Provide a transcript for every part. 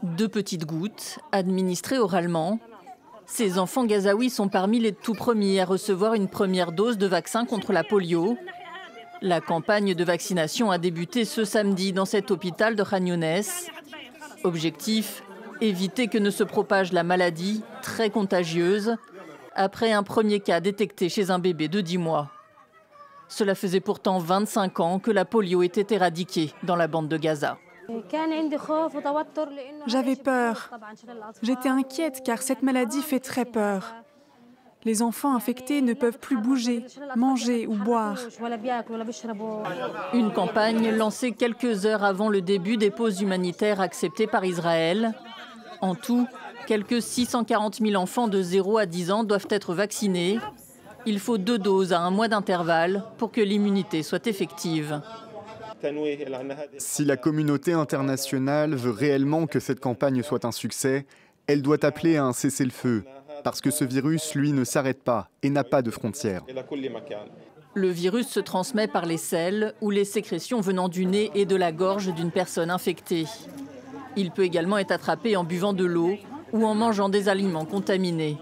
2 petites gouttes, administrées oralement. Ces enfants gazaouis sont parmi les tout premiers à recevoir une première dose de vaccin contre la polio. La campagne de vaccination a débuté ce samedi dans cet hôpital de Khan Younes. Objectif, éviter que ne se propage la maladie, très contagieuse, après un premier cas détecté chez un bébé de 10 mois. Cela faisait pourtant 25 ans que la polio était éradiquée dans la bande de Gaza. J'avais peur. J'étais inquiète car cette maladie fait très peur. Les enfants infectés ne peuvent plus bouger, manger ou boire. Une campagne lancée quelques heures avant le début des pauses humanitaires acceptées par Israël. En tout, quelques 640 000 enfants de 0 à 10 ans doivent être vaccinés. Il faut 2 doses à 1 mois d'intervalle pour que l'immunité soit effective. Si la communauté internationale veut réellement que cette campagne soit un succès, elle doit appeler à un cessez-le-feu, parce que ce virus, lui, ne s'arrête pas et n'a pas de frontières. Le virus se transmet par les selles ou les sécrétions venant du nez et de la gorge d'une personne infectée. Il peut également être attrapé en buvant de l'eau ou en mangeant des aliments contaminés.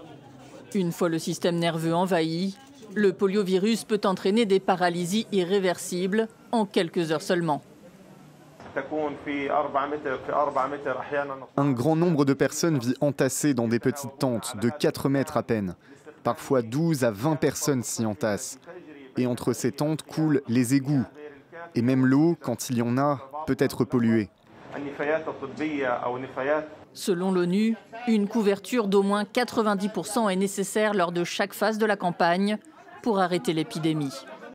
Une fois le système nerveux envahi, le poliovirus peut entraîner des paralysies irréversibles en quelques heures seulement. Un grand nombre de personnes vit entassées dans des petites tentes de 4 mètres à peine. Parfois 12 à 20 personnes s'y entassent. Et entre ces tentes coulent les égouts. Et même l'eau, quand il y en a, peut être polluée. Selon l'ONU, une couverture d'au moins 90% est nécessaire lors de chaque phase de la campagne pour arrêter l'épidémie.